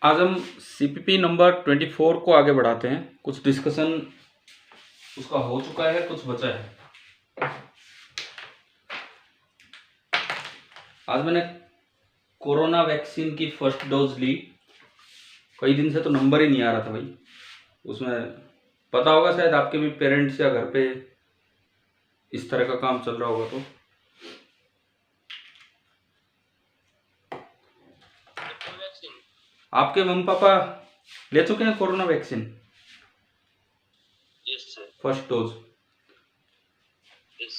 आज हम CPP number 24 को आगे बढ़ाते हैं। कुछ डिस्कशन उसका हो चुका है, कुछ बचा है। आज मैंने कोरोना वैक्सीन की फर्स्ट डोज ली। कई दिन से तो नंबर ही नहीं आ रहा था भाई। उसमें पता होगा शायद आपके भी पेरेंट्स या घर पे इस तरह का काम चल रहा होगा। तो आपके मम्मी पापा ले चुके हैं corona vaccine? Yes sir. First dose yes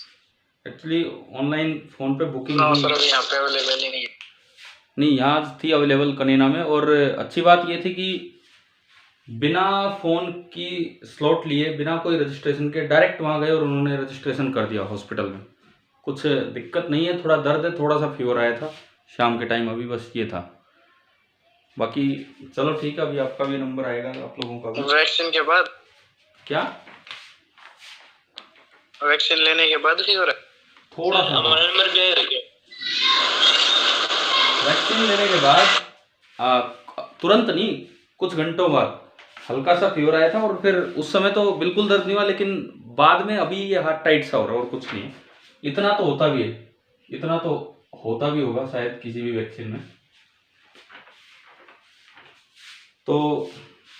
actually online phone पे बुकिंग नो की सर, अभी यहाँ पे अवेलेबल ही नहीं है। नहीं, यहाँ थी अवेलेबल कनीना में। और अच्छी बात ये थी कि बिना फोन की स्लॉट लिए, बिना कोई रजिस्ट्रेशन के डायरेक्ट वहाँ गए और उन्होंने रजिस्ट्रेशन कर दिया हॉस्पिटल में। कुछ दिक्कत नहीं है, थोड़ा दर्द है, थोड़ा सा फीवर आया था शाम के टाइम, अभी बस ये था। बाकी चलो ठीक है, अभी आपका भी नंबर आएगा, आप लोगों का भी। वैक्सीन के बाद क्या वैक्सीन लेने के बाद फीवर है? थोड़ा सा हमारा नंबर क्या है? वैक्सीन लेने के बाद तुरंत नहीं, कुछ घंटों बाद हल्का सा फीवर आया था। और फिर उस समय तो बिल्कुल दर्द नहीं हुआ, लेकिन बाद में अभी ये हाथ टाइट सा हो रहा है और कुछ नहीं है। इतना तो होता भी है, इतना तो होता भी होगा शायद किसी भी वैक्सीन में। तो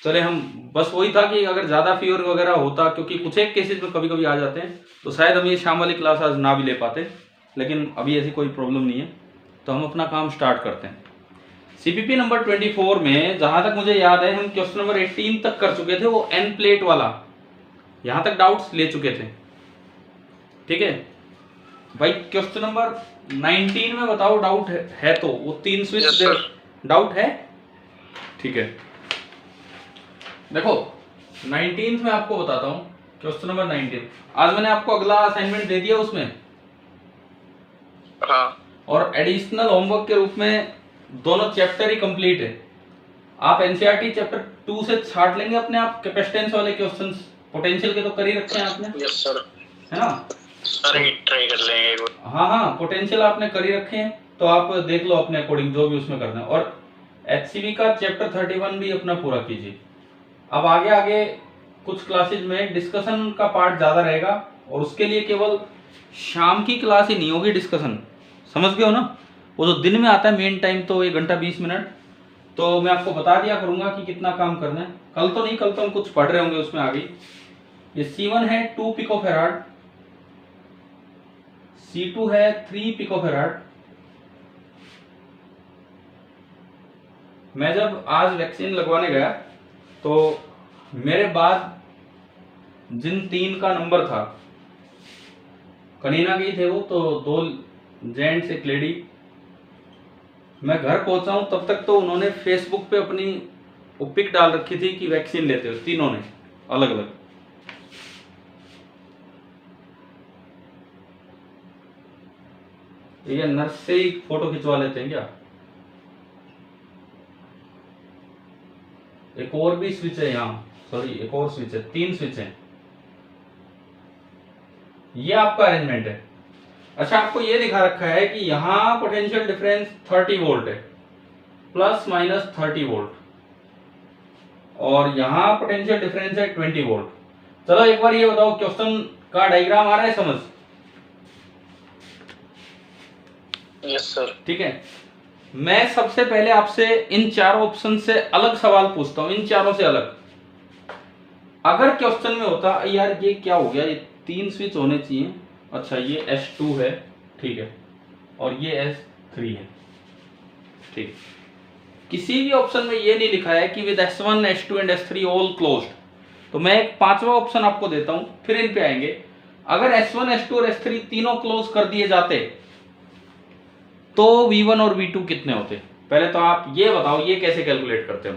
चले, हम बस वही था कि अगर ज़्यादा फीवर वगैरह होता, क्योंकि कुछ एक केसेस में कभी कभी आ जाते हैं, तो शायद हम ये शाम वाली क्लास आज ना भी ले पाते। लेकिन अभी ऐसी कोई प्रॉब्लम नहीं है, तो हम अपना काम स्टार्ट करते हैं। सीपीपी नंबर 24 में जहां तक मुझे याद है हम क्वेश्चन नंबर 18 तक कर चुके थे, वो एन प्लेट वाला। यहां तक डाउट्स ले चुके थे, ठीक है भाई। क्वेश्चन नंबर 19 में बताओ डाउट है तो वो 3 स्विच डाउट है, ठीक है। देखो 19 में आपको बताता हूं, क्वेश्चन नंबर 19 आज मैंने आपको अगला असाइनमेंट दे दिया उसमें। हाँ। और एडिशनल होमवर्क के रूप में दोनों चैप्टर ही कंप्लीट है। आप एनसीईआरटी चैप्टर 2 से छाट लेंगे अपने आप कैपेसिटेंस वाले क्वेश्चंस। पोटेंशियल के तो कर ही रखे हैं आपने, यस सर, है ना? सर ट्राई कर लेंगे। हाँ, पोटेंशियल आपने कर ही रखे हैं, तो आप देख लो अपने अकॉर्डिंग जो भी उसमें करना है। और एचसीवी का चैप्टर 31 भी अपना पूरा कीजिए। अब आगे आगे कुछ क्लासेज में डिस्कशन का पार्ट ज्यादा रहेगा, और उसके लिए केवल शाम की क्लास ही नहीं होगी डिस्कशन, समझ गए हो ना? वो जो दिन में आता है मेन टाइम, तो 1 घंटा 20 मिनट, तो मैं आपको बता दिया करूंगा कि कितना काम करना है। कल तो नहीं, कल तो हम कुछ पढ़ रहे होंगे उसमें आगे। ये C1 है 2 पिकोफेराड, C2 है 3 पिकोफेराड। मैं जब आज वैक्सीन लगवाने गया तो मेरे बाद जिन 3 का नंबर था, कनीना के ही थे वो, तो 2 जेंट्स एक लेडी। मैं घर पहुंचा हूं तब तक तो उन्होंने फेसबुक पे अपनी वो पिक डाल रखी थी कि वैक्सीन लेते हो, तीनों ने अलग अलग। ये नर्स से ही फोटो खिंचवा लेते हैं क्या? एक और भी स्विच है यहाँ, सॉरी एक और स्विच है, 3 स्विच है। ये आपका अरेंजमेंट है। अच्छा, आपको ये दिखा रखा है कि यहाँ पोटेंशियल डिफरेंस 30 वोल्ट है, प्लस माइनस 30 वोल्ट, और यहाँ पोटेंशियल डिफरेंस है 20 वोल्ट। चलो एक बार ये बताओ, क्वेश्चन का डायग्राम आ रहा है समझ? Yes sir. ठीक है, मैं सबसे पहले आपसे इन 4 ऑप्शन से अलग सवाल पूछता हूं, इन चारों से अलग। अगर क्वेश्चन में होता यार ये क्या हो गया, ये 3 स्विच होने चाहिए, अच्छा ये S2 है, ठीक है, और ये S3 है, ठीक। किसी भी ऑप्शन में ये नहीं लिखा है कि with S1 S2 and S3 all closed, तो मैं एक 5वां ऑप्शन आपको देता हूं, फिर इन पे आएंगे। अगर S1 S2 और S3 तीनों क्लोज कर दिए जाते तो V1 और V2 कितने होते? पहले तो आप ये बताओ, ये कैसे कैलकुलेट करते हो?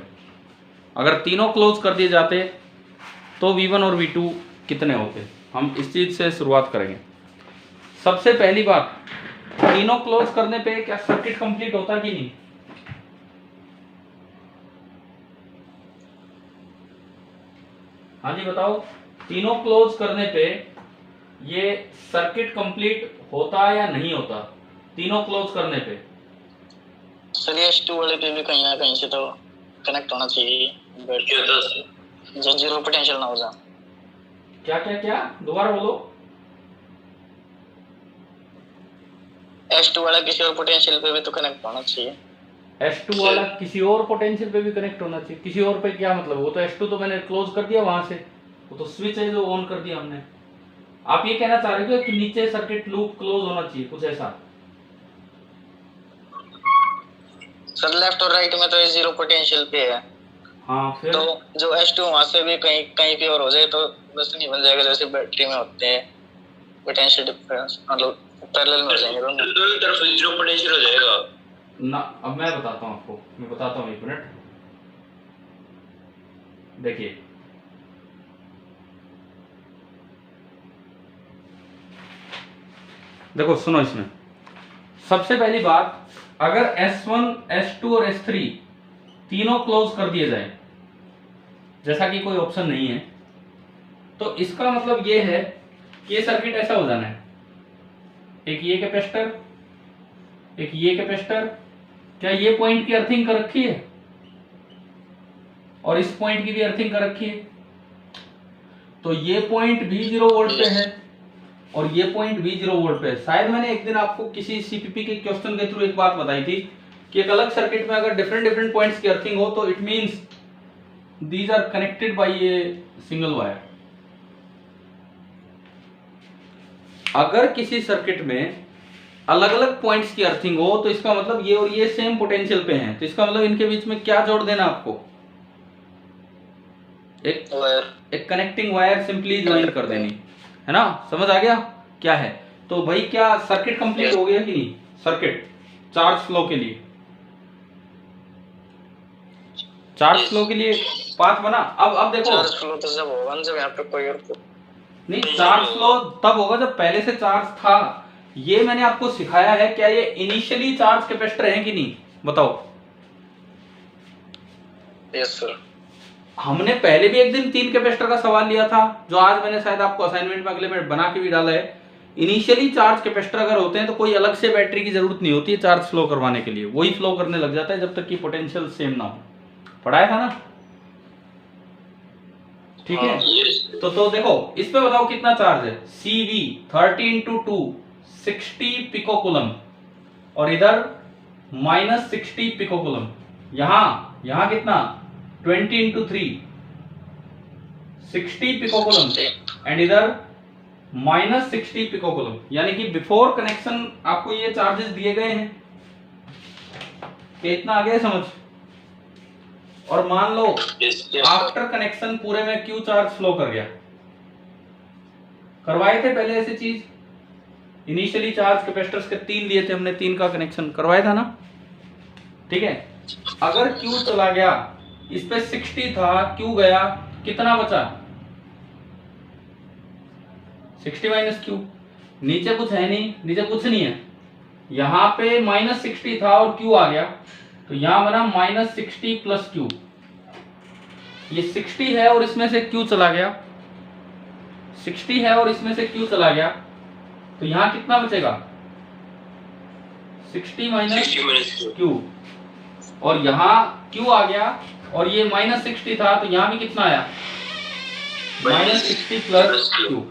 अगर तीनों क्लोज कर दिए जाते तो V1 और V2 कितने होते? हम इस चीज से शुरुआत करेंगे। सबसे पहली बात, तीनों क्लोज करने पे क्या सर्किट कंप्लीट होता कि नहीं? हाँ जी बताओ, तीनों क्लोज करने पे ये सर्किट कंप्लीट होता या नहीं होता? तीनों क्लोज करने पे सर S2 वाले पे भी कहीं ना कहीं से तो कनेक्ट होना चाहिए जो जीरो पोटेंशियल ना हो जाए। क्या क्या क्या दोबारा बोलो। S2 वाला किसी और पोटेंशियल पे भी तो कनेक्ट होना चाहिए। S2 वाला किसी और पोटेंशियल पे भी कनेक्ट होना चाहिए। किसी और पे क्या मतलब? वो तो S2 तो मैंने क्लोज कर दिया वहां से, वो तो स्विच है जो ऑन कर दिया हमने। आप ये कहना चाह रहे हो कि नीचे सर्किट लूप क्लोज होना चाहिए, कुछ ऐसा? सर लेफ्ट और राइट में तो ये जीरो पोटेंशियल पे है। हाँ फिर तो जो S2 वहां से भी कहीं कहीं पे और हो जाए तो बस नहीं बन जाएगा, जैसे बैटरी में होते हैं पोटेंशियल डिफरेंस, मतलब पैरेलल में हो जाएंगे दोनों तरफ जीरो पोटेंशियल हो जाएगा ना। अब मैं बताता हूँ आपको, मैं बताता हूँ, एक मिनट देखिए। देखो सुनो, इसमें सबसे पहली बात, अगर S1, S2 और S3 तीनों क्लोज कर दिए जाए, जैसा कि कोई ऑप्शन नहीं है, तो इसका मतलब ये है कि ये सर्किट ऐसा हो जाना है, एक ये कैपेसिटर, एक ये कैपेसिटर। क्या ये पॉइंट की अर्थिंग कर रखी है? और इस पॉइंट की भी अर्थिंग कर रखी है। तो ये पॉइंट भी 0 वोल्ट पे है और ये पॉइंट भी 0 वोल्ट पे है। शायद मैंने एक दिन आपको किसी सीपीपी के क्वेश्चन के थ्रू एक बात बताई थी कि एक अलग सर्किट में अगर डिफरेंट पॉइंट्स की अर्थिंग हो तो it means these are connected by ये सिंगल वायर। अगर किसी सर्किट में अलग अलग पॉइंट्स की अर्थिंग हो तो इसका मतलब ये और ये सेम पोटेंशियल पे हैं, तो इसका मतलब इनके बीच में क्या जोड़ देना आपको? एक कनेक्टिंग वायर सिंपली ज्वाइन कर देनी है ना। समझ आ गया क्या है? तो भाई क्या सर्किट कंप्लीट हो गया कि नहीं? सर्किट चार्ज फ्लो के लिए, चार्ज फ्लो के लिए पाथ बना। अब देखो, चार्ज फ्लो तो जब होगा जब यहाँ पे कोई और नहीं, चार्ज फ्लो तब होगा जब पहले से चार्ज था। ये मैंने आपको सिखाया है। क्या ये इनिशियली चार्ज कैपेसिटर है कि नहीं? बताओ। Yes sir. हमने पहले भी एक दिन 3 कैपेसिटर का सवाल लिया था, जो आज मैंने शायद आपको असाइनमेंट में अगले मिनट बना के भी डाला है। इनिशियली चार्ज कैपेसिटर अगर होते हैं तो कोई अलग से बैटरी की जरूरत नहीं होती है चार्ज फ्लो करवाने के लिए, वही फ्लो करने लग जाता है जब तक कि पोटेंशियल सेम ना हो। पढ़ाया था ना? ठीक है। तो देखो इस पे बताओ कितना चार्ज है। CV 30 × 2 60 पिकोकुलम और इधर -60 पिकोकुलम। यहां कितना? 20 × 3 60 पिकोकुलम एंड इधर -60 पिकोकुलम। यानी कि बिफोर कनेक्शन आपको ये चार्जेस दिए गए हैं कि इतना आ गया समझ। और मान लो आफ्टर कनेक्शन पूरे में क्यू चार्ज फ्लो कर गया। करवाए थे पहले ऐसी चीज? इनिशियली चार्ज कैपेसिटर्स के 3 दिए थे हमने, 3 का कनेक्शन करवाया था ना। ठीक है। अगर क्यू चला गया, इस पे 60 था, क्यू गया, कितना बचा? 60 - क्यू। नीचे कुछ है नहीं, नीचे कुछ नहीं है। यहां पे -60 था और क्यू आ गया, तो यहां बना -60 + क्यू। ये 60 है और इसमें से क्यू चला गया, 60 है और इसमें से क्यू चला गया, तो यहां कितना बचेगा? 60 - क्यू। और यहां क्यू आ गया और ये -60 था, तो यहां भी कितना आया? -60 + क्यू।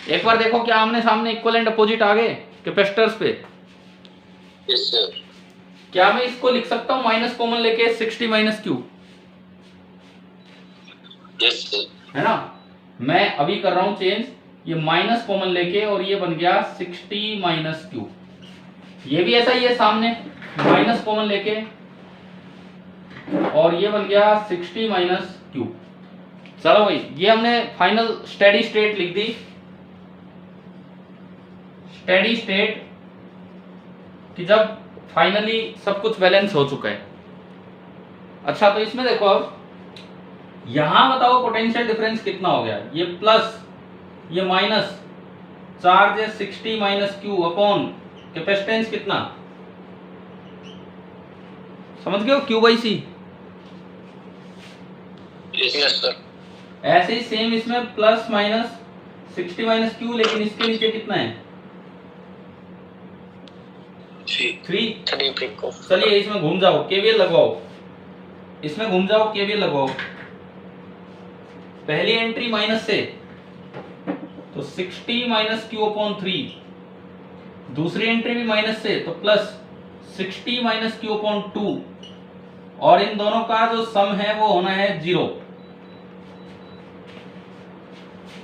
एक बार देखो क्या आमने सामने इक्वल एंड अपोजिट आ गए कैपेसिटर्स पे? Yes sir. क्या मैं इसको लिख सकता हूँ माइनस कॉमन लेके 60 - क्यू? Yes sir. है ना। मैं अभी कर रहा हूं चेंज, ये माइनस कॉमन लेके और ये बन गया 60 - क्यू। ये भी ऐसा ही है, सामने माइनस कॉमन लेके और ये बन गया 60 - क्यू। चलो भाई, ये हमने फाइनल स्टेडी स्टेट लिख दी। स्टेडी स्टेट कि जब फाइनली सब कुछ बैलेंस हो चुका है। अच्छा, तो इसमें देखो अब यहां बताओ पोटेंशियल डिफरेंस कितना हो गया? ये प्लस, ये माइनस, चार्ज है 60 - क्यू अपॉन कैपेसिटेंस कितना? समझ गए हो? Q/C। Yes sir. ऐसे ही सेम इसमें प्लस माइनस 60 - क्यू, लेकिन इसके नीचे कितना है? 3। चलिए इसमें घूम जाओ, KVL लगवाओ। इसमें घूम जाओ, केवीएल लगाओ। पहली एंट्री माइनस से तो 60 माइनस क्यू अपॉन 3, दूसरी एंट्री भी माइनस से तो प्लस 60 माइनस क्यू अपॉन 2, और इन दोनों का जो सम है वो होना है 0।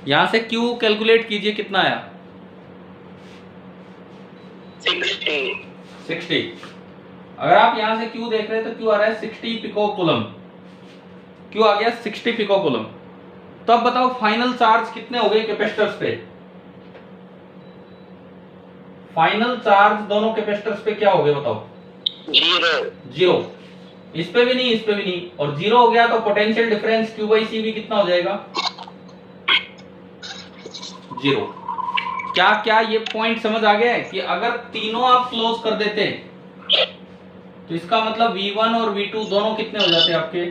यहां से क्यू कैलकुलेट कीजिए, कितना आया? 60। अगर आप यहां से क्यू देख रहे हैं तो क्यू आ रहा है 60 पिको कूलम। क्यू आ गया 60 पिको कूलम। तो अब बताओ फाइनल चार्ज कितने हो गए कैपेसिटर्स पे? फाइनल चार्ज दोनों कैपेसिटर्स पे क्या हो गए बताओ? 0। इस पे भी नहीं, इस पे भी नहीं, और 0 हो गया तो पोटेंशियल डिफरेंस Q बाई सी भी कितना हो जाएगा? 0। क्या क्या ये पॉइंट समझ आ गया है कि अगर तीनों आप क्लोज कर देते तो इसका मतलब V1 और V2 दोनों कितने हो जाते आपके?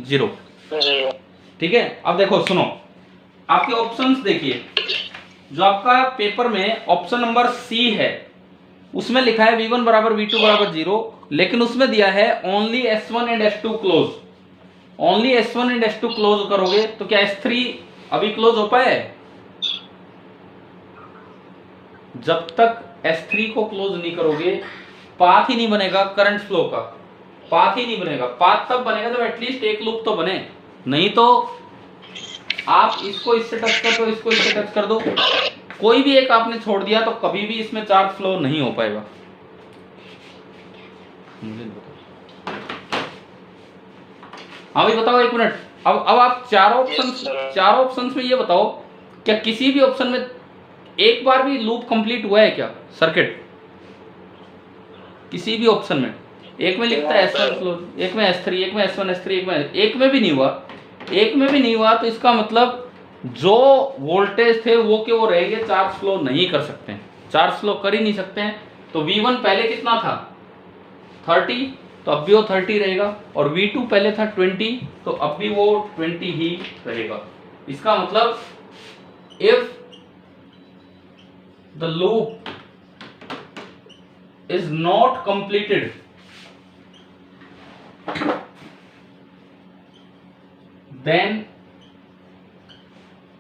0। ठीक है। अब देखो सुनो, आपके ऑप्शंस देखिए। जो आपका पेपर में ऑप्शन नंबर सी है उसमें लिखा है V1 बराबर V2 बराबर 0, लेकिन उसमें दिया है only S1 and S2 close. Only S1 and S2 close करोगे तो क्या S3 अभी क्लोज हो पाए? जब तक S3 को क्लोज नहीं करोगे पाथ ही नहीं बनेगा करंट फ्लो का। पाथ ही नहीं बनेगा। पाथ तब बनेगा जब एटलीस्ट एक लूप तो बने, नहीं तो आप इसको इससे टच कर दो, इसको इससे टच कर दो, कोई भी एक आपने छोड़ दिया तो कभी भी इसमें चार्ज फ्लो नहीं हो पाएगा। हाँ भाई बताओ, एक मिनट। अब आप चारों ऑप्शंस में ये बताओ, क्या किसी भी ऑप्शन में एक बार भी लूप कंप्लीट हुआ है क्या? सर्किट किसी भी ऑप्शन में, एक में लिखता है S1 क्लोज, एक में S3, एक में S1 S3, एक में भी नहीं हुआ। एक में भी नहीं हुआ तो इसका मतलब जो वोल्टेज थे वो के वो रहेंगे, चार्ज फ्लो नहीं कर सकते हैं, चार्ज फ्लो कर ही नहीं सकते हैं। तो V1 पहले कितना था? 30, तो अब भी वो 30 रहेगा, और V2 पहले था 20, तो अब भी वो 20 ही रहेगा। इसका मतलब if the loop is not completed then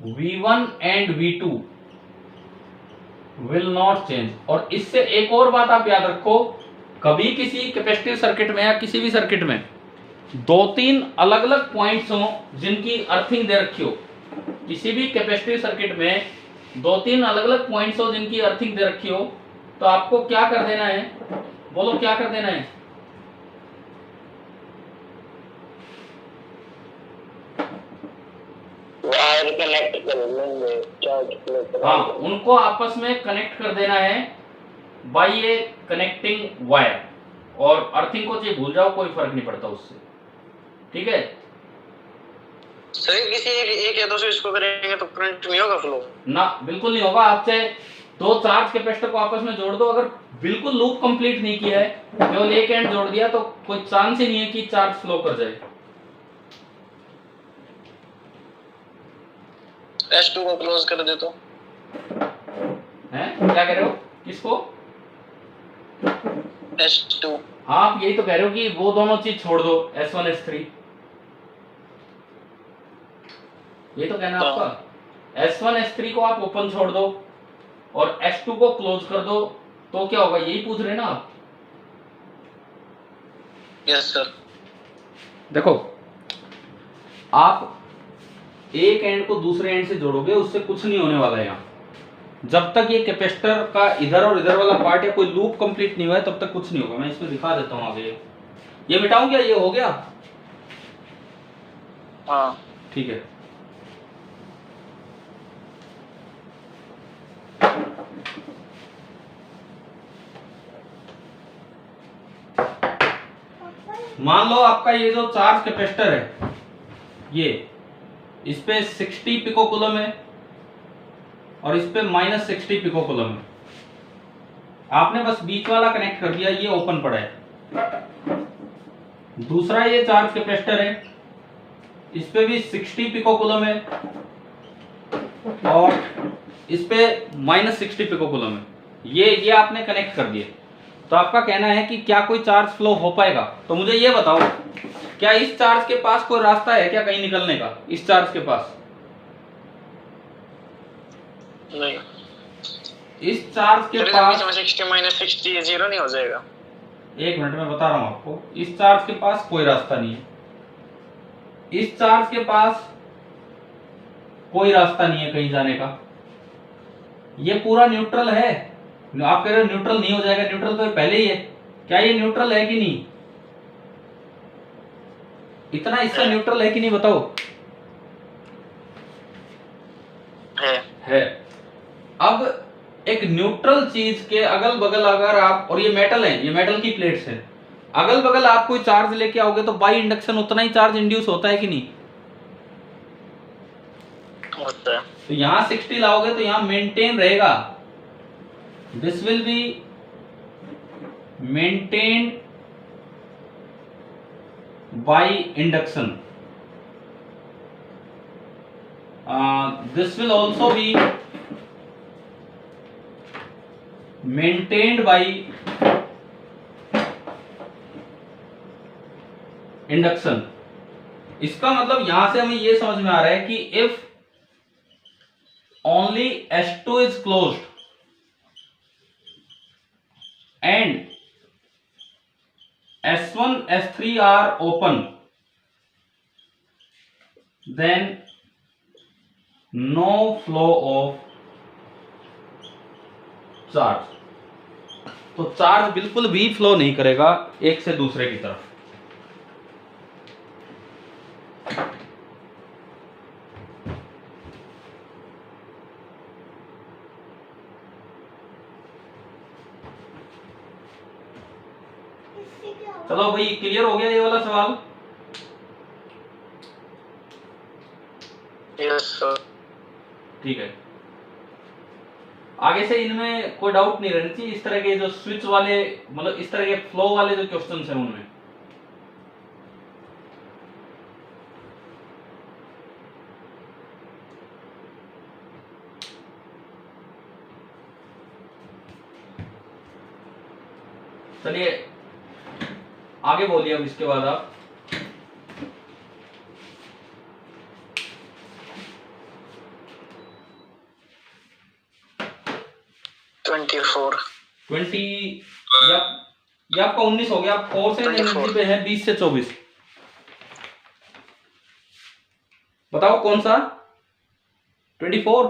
V1 and V2 will not change। और इससे एक और बात आप याद रखो, कभी किसी कैपेसिटिव सर्किट में या किसी भी सर्किट में 2-3 अलग अलग पॉइंट्स हो जिनकी अर्थिंग दे रखी हो, किसी भी कैपेसिटिव सर्किट में 2-3 अलग अलग पॉइंट्स हो जिनकी अर्थिंग दे रखी हो, तो आपको क्या कर देना है? बोलो क्या कर देना है? वायर कनेक्ट कर लेंगे, चार्ज। हाँ, उनको आपस में कनेक्ट कर देना है बाई ए कनेक्टिंग वायर, और अर्थिंग को चाहे भूल जाओ, कोई फर्क नहीं पड़ता उससे। ठीक है सर, किसी एक या दो स्विच को करेंगे तो करंट नहीं होगा फ्लो? ना, बिल्कुल नहीं होगा। आप चाहे 2 चार्ज कैपेसिटर को आपस में जोड़ दो, अगर बिल्कुल लूप कंप्लीट नहीं किया है, केवल एक एंड जोड़ दिया, तो कोई चांस ही नहीं है कि चार्ज फ्लो कर जाए। S2 को क्लोज कर दे तो हैं? क्या कह रहे हो? किसको? S2। हाँ, आप यही तो कह रहे हो कि वो दोनों चीज छोड़ दो, S1 S3, ये तो कहना आपका। S1 S3 को आप ओपन छोड़ दो और S2 को क्लोज कर दो, तो क्या होगा? यही पूछ रहे हैं ना आप? Yes sir. देखो, आप एक एंड को दूसरे एंड से जोड़ोगे, उससे कुछ नहीं होने वाला है यहाँ। जब तक ये कैपेसिटर का इधर और इधर वाला पार्ट या कोई लूप कंप्लीट नहीं हुआ है, तब तक कुछ नहीं होगा। मैं इसमें दिखा देता हूँ आगे। ये मिटाऊं क्या? ये हो गया? हाँ ठीक है। मान लो आपका ये जो चार्ज कैपेसिटर है, ये इस पे 60 पिको कूलम है और इस पे -60 पिको कूलम है। आपने बस बीच वाला कनेक्ट कर दिया, ये ओपन पड़ा है। दूसरा ये चार्ज कैपेसिटर है, इस पे भी 60 पिको कूलम है और इस पे -60 पिको कूलम है। ये आपने कनेक्ट कर दिए। तो आपका कहना है कि क्या कोई चार्ज फ्लो हो पाएगा, तो मुझे ये बताओ क्या इस चार्ज के पास कोई रास्ता है क्या कहीं निकलने का, इस चार्ज के पास? नहीं, इस चार्ज के बीच पास में 60 - 60 जीरो नहीं हो जाएगा? एक मिनट में बता रहा हूं आपको, इस चार्ज के पास कोई रास्ता नहीं है, इस चार्ज के पास कोई रास्ता नहीं है कहीं जाने का, ये पूरा न्यूट्रल है। आप कह रहे हो न्यूट्रल नहीं हो जाएगा, न्यूट्रल तो पहले ही है, क्या ये न्यूट्रल है कि नहीं? इतना हिस्सा न्यूट्रल है कि नहीं बताओ? है। अब एक न्यूट्रल चीज के अगल बगल अगर आप, और ये मेटल है, ये मेटल की प्लेट्स है, अगल बगल आप कोई चार्ज लेके आओगे तो बाई इंडक्शन उतना ही चार्ज इंड्यूस होता है कि नहीं? होता है। तो यहां 60 लाओगे तो यहां मेंटेन रहेगा, this will be maintained by induction, this will also be maintained by induction. इसका मतलब यहां से हमें यह समझ में आ रहा है कि if only S2 is closed and S1 S3 are open, then no flow of charge, तो चार्ज बिल्कुल भी फ्लो नहीं करेगा एक से दूसरे की तरफ। चलो भाई, क्लियर हो गया ये वाला सवाल? Yes sir. ठीक है, आगे से इनमें कोई डाउट नहीं रहना चाहिए, इस तरह के जो स्विच वाले, मतलब इस तरह के फ्लो वाले जो क्वेश्चंस हैं उनमें। चलिए आगे बोलिए अब इसके बाद आप। या आपका 19 हो गया, आप फोर्स एंड एनर्जी पे है 20 से 24। बताओ कौन सा? 24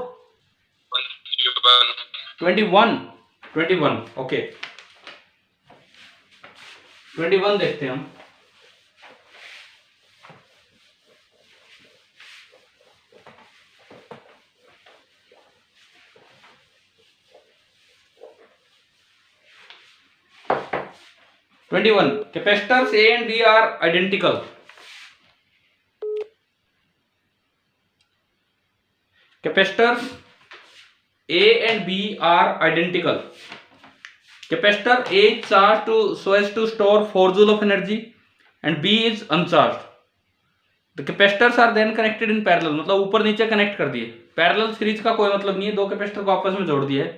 21 ओके, 21 देखते हैं हम। Capacitors A and B are identical. Capacitors A and B are identical. Capacitor A is charged so as to store 4 joule of energy and B is uncharged. The capacitors are then connected in parallel, मतलब ऊपर नीचे connect कर दिए। Parallel series का कोई मतलब नहीं है, दो कैपेसिटर को आपस में जोड़ दिया है।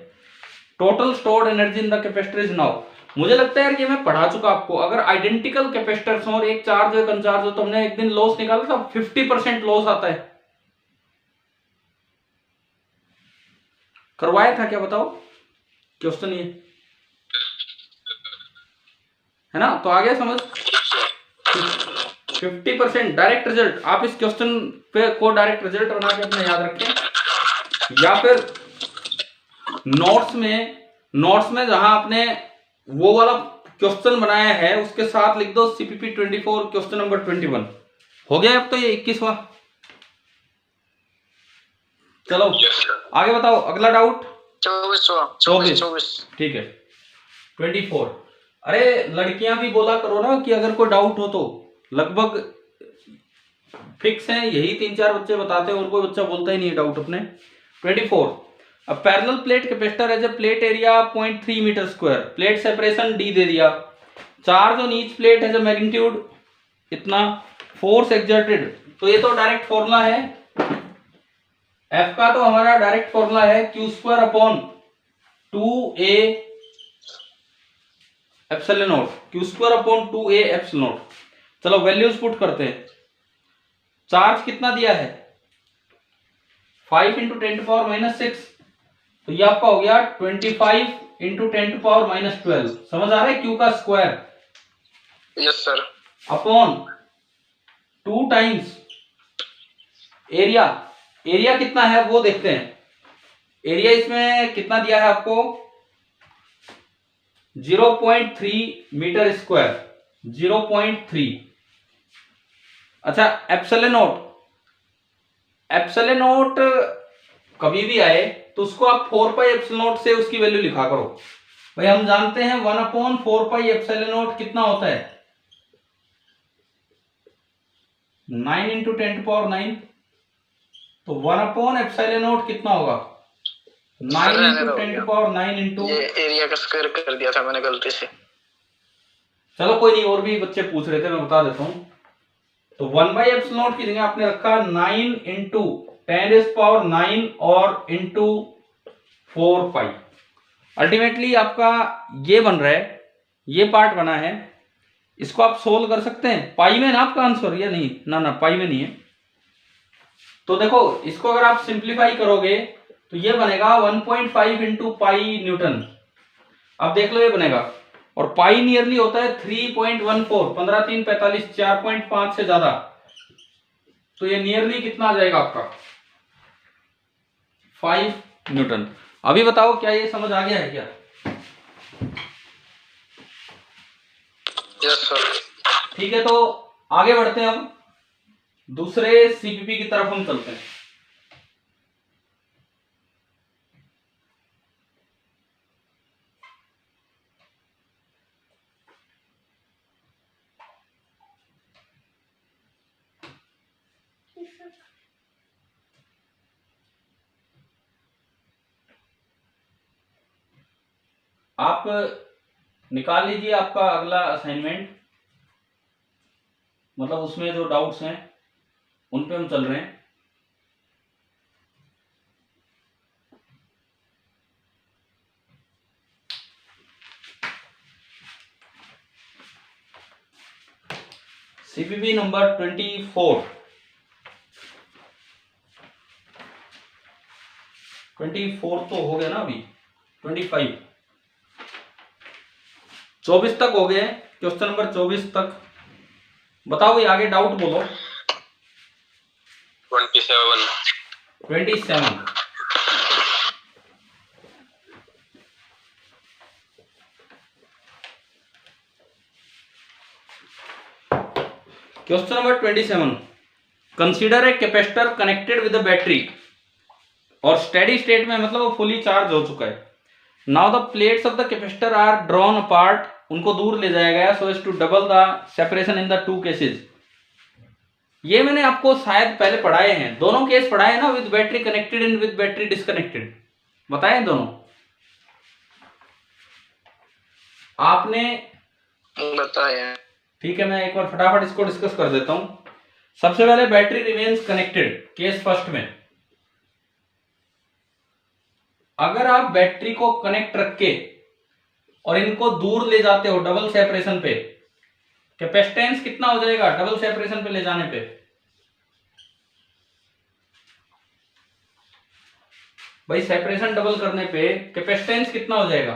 Total stored energy in the capacitor is now, मुझे लगता है कि मैं पढ़ा चुका आपको, अगर आइडेंटिकल कैपेसिटर्स हो और एक चार्ज हो एक अनचार्ज हो, तो हमने एक दिन लॉस निकाला था, 50% लॉस आता है। करवाया था क्या बताओ? क्वेश्चन ये है ना, तो आ गया समझ? 50% डायरेक्ट रिजल्ट, आप इस क्वेश्चन पे को डायरेक्ट रिजल्ट बना के अपने याद रखें, या फिर नोट्स में जहां आपने वो वाला क्वेश्चन बनाया है उसके साथ लिख दो CPP 24 क्वेश्चन नंबर 21। हो गया अब तो ये 21वां। चलो आगे बताओ, अगला डाउट। 24 ठीक है। 24, अरे लड़कियां भी बोला करो ना कि अगर कोई डाउट हो तो, लगभग फिक्स है यही 3-4 बच्चे बताते हैं और कोई बच्चा बोलता ही नहीं है डाउट अपने। 24, अब parallel plate capacitor has a plate area 0.3 metre square, plate separation D दे दिया, charge on each plate has a magnitude इतना, फोर्स एक्सर्टेड, तो ये तो डायरेक्ट फॉर्मूला है, F का तो हमारा डायरेक्ट फॉर्मूला है Q² upon 2A epsilon not Q square upon 2a epsilon not. चलो वैल्यूज पुट करते हैं। चार्ज कितना दिया है 5 इंटू 10⁻⁻6, तो ये आपका हो गया 25 इंटू 10⁻⁻12। समझ आ रहा है क्यू का square? Yes sir. Upon 2 times area. Area कितना है वो देखते हैं। एरिया इसमें कितना दिया है आपको 0.3 मीटर स्क्वायर, 0.3। अच्छा एप्सिलॉन नॉट, एप्सिलॉन नॉट कभी भी आए तो उसको आप 4 पाई एप्सिलॉन नॉट से उसकी वैल्यू लिखा करो। भाई हम जानते हैं 1/4 पाई एप्सिलॉन नॉट कितना होता है 9 इंटू 10⁻9। तो 1 एप्सिलॉन नॉट कितना होगा 9 इंटू 10⁻9 इंटू, ये एरिया का स्क्वायर कर दिया था मैंने गलती से। चलो कोई नहीं, और भी बच्चे पूछ रहे थे मैं बता देता हूं। तो 1/एप्सिलॉन नॉट की जगह आपने रखा 9 इंटू 10⁻9 और इंटू 4 पाई। अल्टीमेटली आपका ये बन रहा है, ये पार्ट बना है। इसको आप सोल्व कर सकते हैं। पाई में ना आपका आंसर या नहीं? ना पाई में नहीं है। तो देखो इसको अगर आप सिंप्लीफाई करोगे तो ये बनेगा 1.5 इंटू पाई न्यूटन। अब देख लो ये बनेगा, और पाई नियरली होता है 3.14, 15 3 45, 4.5 से ज्यादा। तो ये नियरली कितना आ जाएगा आपका 5 न्यूटन। अभी बताओ क्या ये समझ आ गया है क्या? Yes sir. ठीक है, तो आगे बढ़ते हैं। अब दूसरे सीपीपी की तरफ हम चलते हैं। आप निकाल लीजिए आपका अगला असाइनमेंट, मतलब उसमें जो डाउट्स हैं उन पे हम चल रहे हैं। सीपीपी नंबर 24 तो हो गया ना, अभी 25 24 तक हो गए। क्वेश्चन नंबर 24 तक बताओ, ये आगे डाउट बोलो। 27 question number 27, consider a capacitor connected with the battery, और स्टेडी स्टेट में मतलब वो फुली चार्ज हो चुका है। Now the plates of the capacitor are drawn apart, उनको दूर ले जाया गया so as to double the separation in the 2 cases. ये मैंने आपको शायद पहले पढ़ाए हैं, दोनों केस पढ़ाए ना, with battery connected and with battery disconnected, बताए दोनों आपने बताया। ठीक है, मैं एक बार फटाफट इसको डिस्कस कर देता हूं। सबसे पहले battery remains connected, case first में अगर आप बैटरी को कनेक्ट रख के और इनको दूर ले जाते हो डबल सेपरेशन पे, कैपेसिटेंस कितना हो जाएगा डबल सेपरेशन पे ले जाने पे? भाई सेपरेशन डबल करने पे कैपेसिटेंस कितना हो जाएगा?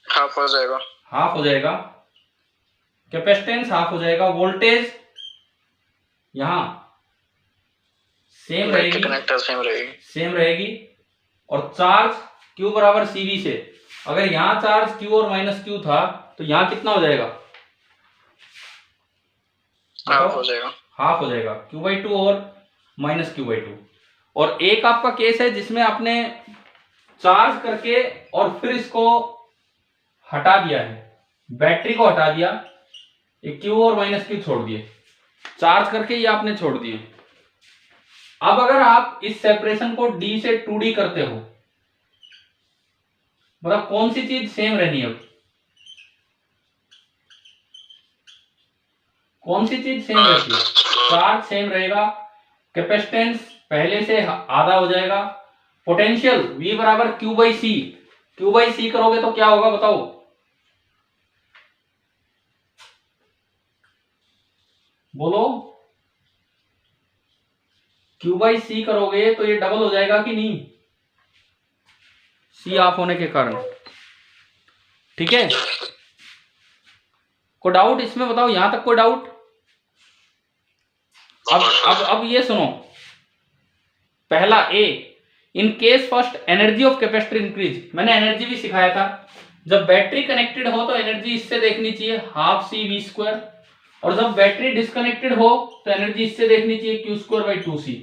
हाफ हो जाएगा। हाफ हो जाएगा, कैपेसिटेंस हाफ हो जाएगा। वोल्टेज यहां सेम रहेगी, कनेक्टर सेम रहेगी। और चार्ज Q बराबर CV से, अगर यहां चार्ज Q और माइनस Q था तो यहां कितना हो जाएगा? हाफ हो जाएगा। हाफ हो जाएगा, Q/2 और माइनस Q/2। और एक आपका केस है जिसमें आपने चार्ज करके और फिर इसको हटा दिया है, बैटरी को हटा दिया, ये Q और माइनस Q छोड़ दिए, चार्ज करके ये आपने छोड़ दिए। अब अगर आप इस सेपरेशन को D से 2D करते हो, मतलब कौन सी चीज सेम रहनी है? कौन सी चीज सेम रहती है? चार्ज सेम रहेगा, कैपेसिटेंस पहले से आधा हो जाएगा, पोटेंशियल V बराबर Q/C। Q/C करोगे तो क्या होगा बताओ? बोलो। Q बाई सी करोगे तो ये डबल हो जाएगा कि नहीं, सी ऑफ होने के कारण। ठीक है, कोई डाउट इसमें बताओ, यहां तक कोई डाउट? अब ये सुनो, पहला A, in case first energy of capacitor increase, मैंने एनर्जी भी सिखाया था। जब बैटरी कनेक्टेड हो तो एनर्जी इससे देखनी चाहिए हाफ सी वी स्क्वायर, और जब बैटरी डिस्कनेक्टेड हो तो एनर्जी इससे देखनी चाहिए Q square by 2c।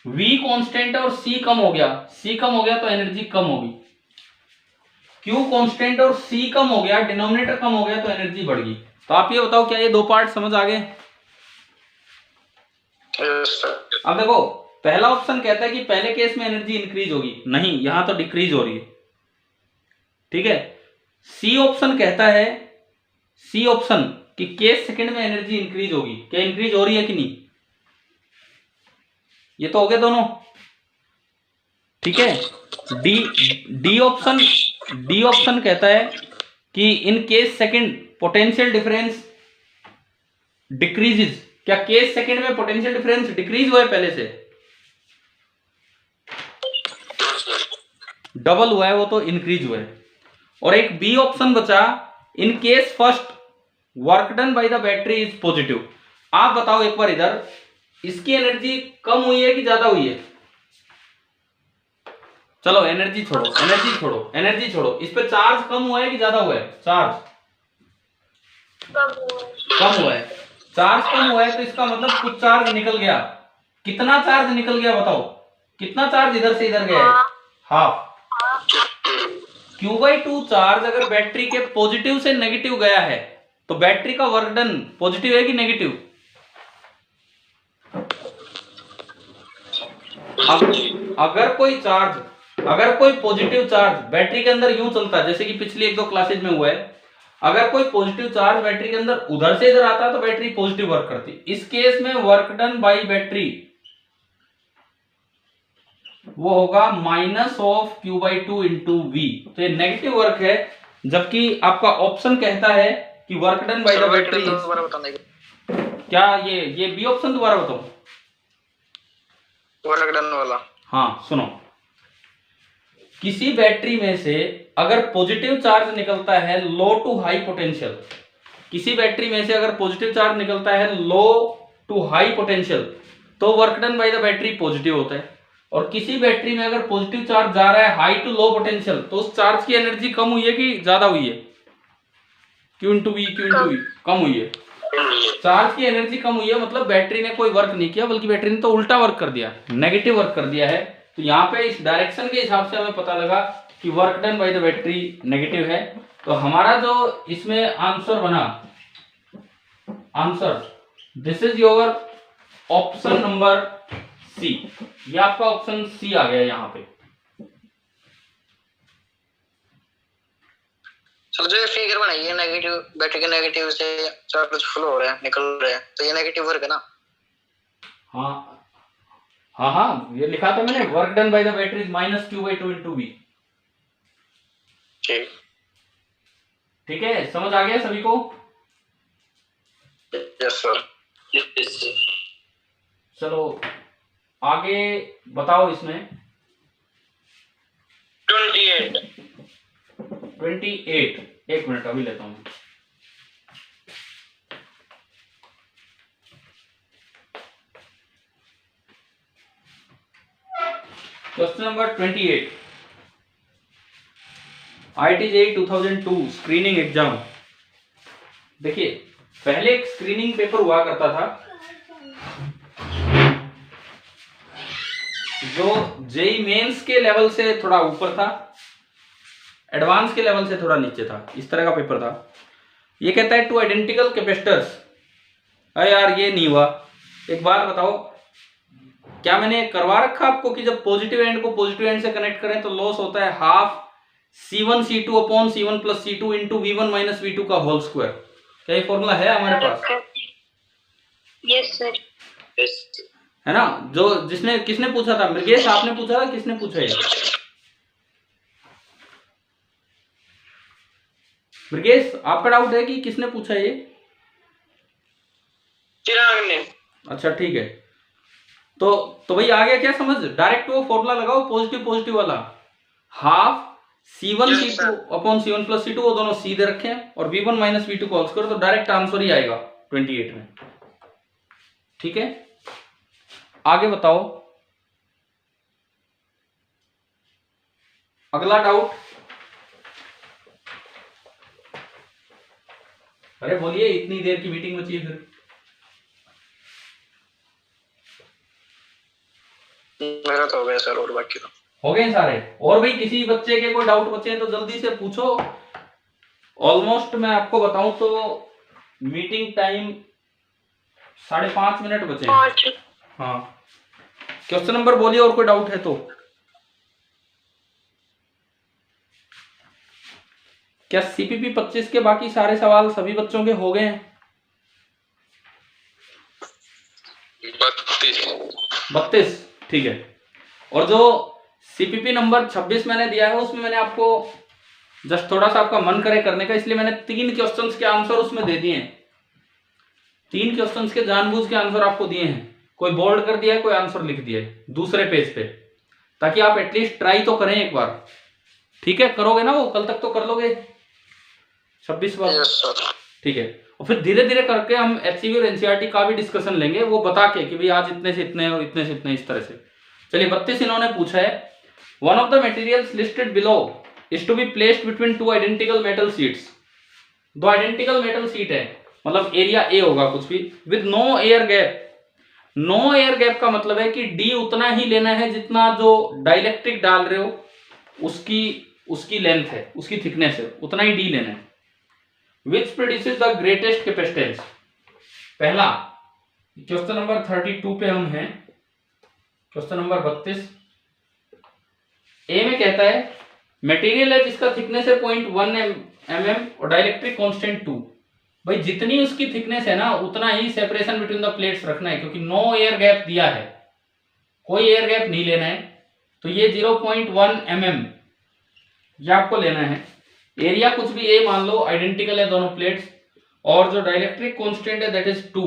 V constant है और सी कम हो गया, सी कम हो गया तो एनर्जी कम होगी। क्यू कांस्टेंट और सी कम हो गया, डिनोमिनेटर कम हो गया तो एनर्जी बढ़ गई। तो आप ये बताओ, क्या ये दो पार्ट समझ आ गए? अब देखो, पहला ऑप्शन कहता है कि पहले केस में एनर्जी इंक्रीज होगी, नहीं, यहां तो डिक्रीज हो रही है। ठीक है, सी ऑप्शन कहता है, सी ऑप्शन कि केस सेकंड में एनर्जी इंक्रीज होगी, क्या इंक्रीज हो रही है कि नहीं? ये तो हो गए दोनों। ठीक है, D D option, D option कहता है कि in case second potential difference decreases, क्या केस सेकंड में पोटेंशियल डिफरेंस डिक्रीज हुआ है पहले से? डबल हुआ है, वो तो इंक्रीज हुआ है। और एक बी ऑप्शन बचा, इन case first work done by the battery is positive. आप बताओ एक बार इधर, इसकी एनर्जी कम हुई है कि ज्यादा हुई है? चलो एनर्जी छोड़ो, एनर्जी छोड़ो, एनर्जी छोड़ो, इस पे चार्ज कम हुआ है कि ज्यादा हुआ है? चार्ज कम हुआ है। चार्ज कम हुआ है तो इसका मतलब कुछ चार्ज निकल गया। कितना चार्ज निकल गया बताओ, कितना चार्ज इधर से इधर गया है? हाफ। Q/2 चार्ज अगर बैटरी के पॉजिटिव से नेगेटिव गया है तो बैटरी का वर्क डन पॉजिटिव है कि नेगेटिव? अगर कोई चार्ज, अगर कोई पॉजिटिव चार्ज बैटरी के अंदर यूं चलता, जैसे कि पिछली एक दो क्लासेज में हुआ है, अगर कोई पॉजिटिव चार्ज बैटरी के अंदर उधर से इधर आता तो बैटरी पॉजिटिव वर्क करती। इस केस में वर्क डन बाई बैटरी वो होगा minus of Q/2 into we, तो ये नेगेटिव वर्क है। जबकि आपका ऑप्शन कहता है कि work done by the battery, क्या ये बी ऑप्शन दोबारा बताओ, वर्क डन वाला। हाँ सुनो, किसी बैटरी में से अगर पॉजिटिव चार्ज निकलता है लो टू हाई पोटेंशियल, किसी बैटरी में से अगर पॉजिटिव चार्ज निकलता है लो टू हाई पोटेंशियल तो work done by the battery positive होता है। और किसी बैटरी में अगर पॉजिटिव चार्ज जा रहा है हाई टू लो पोटेंशियल तो उस चार्ज की एनर्जी कम हुई है कि ज्यादा हुई है? Q into V, Q into V, कम हुई है। चार्ज की एनर्जी कम हुई है, मतलब बैटरी ने कोई वर्क नहीं किया, बल्कि बैटरी ने तो उल्टा वर्क कर दिया, नेगेटिव वर्क कर दिया है। तो यहाँ पे इस डायरेक्शन के हिसाब से हमें पता लगा कि work done by the battery negative है। तो हमारा जो इसमें आंसर बना, answer this is your option number C, ये आपका ऑप्शन सी आ गया यहाँ पे। चलो, जो फिगर बनाई है नेगेटिव, बैटरी के नेगेटिव से चार्ज फ्लो हो रहा है, निकल रहा है, तो ये नेगेटिव वर्क है ना? हाँ हाँ हाँ, ये लिखा था मैंने, work done by the battery is minus Q/2 into V. ठीक है, समझ आ गया सभी को? Yes sir. चलो आगे बताओ इसमें 28। 28, एक मिनट अभी लेता हूं। Question number 28, IIT-JEE 2002 screening exam. देखिए, पहले एक स्क्रीनिंग पेपर हुआ करता था जो जेई मेंस के लेवल से थोड़ा ऊपर था, एडवांस के लेवल से थोड़ा नीचे था, इस तरह का पेपर था। ये कहता है टू आइडेंटिकल कैपेसिटर्स। अरे यार ये नहीं हुआ, एक बात बताओ, क्या मैंने करवा रखा आपको कि जब पॉजिटिव एंड को पॉजिटिव एंड से कनेक्ट करें तो लॉस होता है half C1 C2 upon C1 plus C2 into V1 minus V2 का होल स्क्वायर? क्या ये फॉर्मूला है हमारे पास? Yes sir. है ना? जो जिसने किसने पूछा था? मृगेश आपने पूछा था, किसने पूछा ये? मृगेश आपका डाउट है कि किसने पूछा ये? चिराग ने। अच्छा ठीक है, तो भाई आ गया क्या समझ? डायरेक्ट वो फॉर्मूला लगाओ पॉजिटिव पॉजिटिव वाला, half C1 Yes, C2 upon C1 plus C2, वो दोनों सीधे रखें और V1 माइनस V2 कॉल्स करो तो डायरेक्ट आंसर ही आएगा 28 में। ठीक है, आगे बताओ अगला डाउट। अरे बोलिए, इतनी देर की मीटिंग बची है फिर। मेरा तो हो गया सर, और बाकी तो हो गए सारे। और भाई किसी बच्चे के कोई डाउट बचे हैं तो जल्दी से पूछो। ऑलमोस्ट मैं आपको बताऊं तो मीटिंग टाइम 5.5 मिनट बचे हैं। हाँ, क्वेश्चन नंबर बोलिए, और कोई डाउट है तो। क्या CPP 25 के बाकी सारे सवाल सभी बच्चों के हो गए हैं? 32, ठीक है। और जो CPP नंबर 26 मैंने दिया है उसमें मैंने आपको जस्ट थोड़ा सा आपका मन करे करने का, इसलिए मैंने 3 क्वेश्चंस के आंसर उसमें दे दिए हैं। 3 क्वेश्चंस के जानबूझ के आंसर आपको दिए हैं, कोई बोल्ड कर दिया है, कोई आंसर लिख दिया है दूसरे पेज पे, ताकि आप एटलीस्ट ट्राई तो करें एक बार। ठीक है, करोगे ना? वो कल तक तो कर लोगे 26 बार। Yes sir. ठीक है, और फिर धीरे धीरे करके हम HCV और NCERT का भी डिस्कशन लेंगे, वो बता के कि भाई आज इतने से इतने और इतने से इतने, इस तरह से। चलिए 32 इन्होंने पूछा है, one of the materials listed below is to be placed between 2 identical metal sheets. 2 identical metal sheet है, मतलब एरिया A होगा कुछ भी, with no air gap. No air gap का मतलब है कि D उतना ही लेना है जितना जो डाइलेक्ट्रिक डाल रहे हो उसकी लेंथ है, उसकी थिकनेस है, उतना ही D लेना है। Which produces the greatest capacitance? पहला क्वेश्चन नंबर 32 पे हम हैं, क्वेश्चन नंबर 32 ए में कहता है मटेरियल है जिसका थिकनेस है 0.1 mm और डाइलेक्ट्रिक कांस्टेंट 2। भाई जितनी उसकी थिकनेस है ना उतना ही सेपरेशन बिटवीन द प्लेट्स रखना है, क्योंकि नो एयर गैप दिया है, कोई एयर गैप नहीं लेना है। तो ये 0.1 mm ये आपको लेना है। एरिया कुछ भी A मान लो, आइडेंटिकल है दोनों प्लेट्स, और जो डाइलेक्ट्रिक कांस्टेंट है दैट इज 2।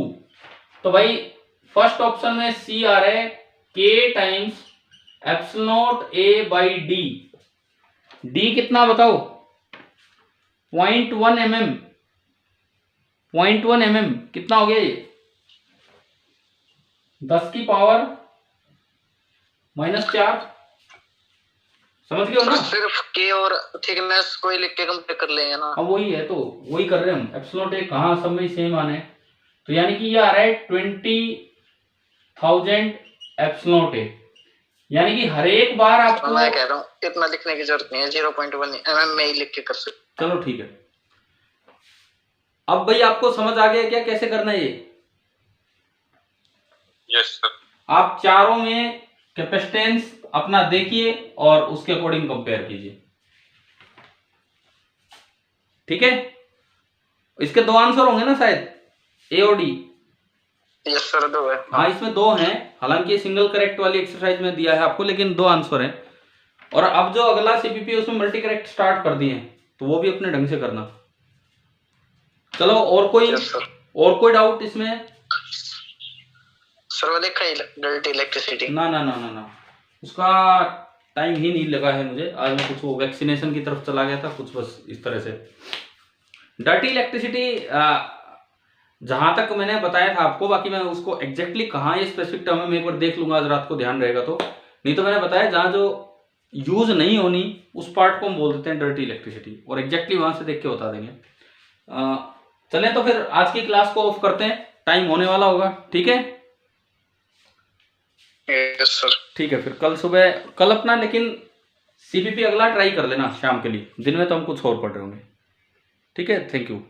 तो भाई फर्स्ट ऑप्शन में C आ रहा है K times epsilon A by D। D कितना बताओ? 0.1 mm। 0.1 mm कितना हो गया ये? 10 की पावर -4। समझ गए हो ना? सिर्फ के और थिकनेस को ही लिख के कंपेयर कर लेंगे ना। अब वही है, तो वही कर रहे हैं हम। एप्सिलॉन A कहाँ सब में सेम आना है, तो यानी कि ये आ रहा है 20,000 एप्सिलॉन A, यानी कि हर एक बार आपको, मैं कह रहा हूँ इतना लिखने की जरूरत नहीं है, 0.1 mm में ही लिख के कर सकते। चलो ठीक है। अब भाई आपको समझ आ गया क्या कैसे करना है ये? Yes sir. आप चारों में कैपेसिटेंस अपना देखिए और उसके अकॉर्डिंग कंपेयर कीजिए। ठीक है, इसके 2 आंसर होंगे ना शायद, A और D। यस सर, 2 है। हाँ, इसमें 2 हैं, हालांकि सिंगल करेक्ट वाली एक्सरसाइज में दिया है आपको, लेकिन 2 आंसर हैं। और अब जो अगला CPP उसमें मल्टी करेक्ट स्टार्ट कर दिए हैं, तो वो भी अपने ढंग से करना। चलो, और कोई डाउट इसमें? सर वो देखा ही डर्टी इलेक्ट्रिसिटी। ना, उसका टाइम ही नहीं लगा है मुझे आज। मैं कुछ वो वैक्सीनेशन की तरफ चला गया था कुछ, बस इस तरह से। डर्टी इलेक्ट्रिसिटी जहां तक मैंने बताया था आपको, बाकी मैं उसको एग्जैक्टली कहाँ ये स्पेसिफिक टर्म है मैं एक बार देख लूंगा, आज रात को ध्यान रहेगा तो। नहीं तो मैंने बताया जहां जो यूज नहीं होनी उस पार्ट को हम बोल देते हैं डर्टी इलेक्ट्रिसिटी, और एग्जैक्टली वहां से देख के बता देंगे। चलें तो फिर आज की क्लास को ऑफ करते हैं, टाइम होने वाला होगा। ठीक है? Yes sir. ठीक है, फिर कल सुबह, कल अपना लेकिन CPP अगला ट्राई कर लेना शाम के लिए, दिन में तो हम कुछ और पढ़ रहे होंगे। ठीक है, थैंक यू।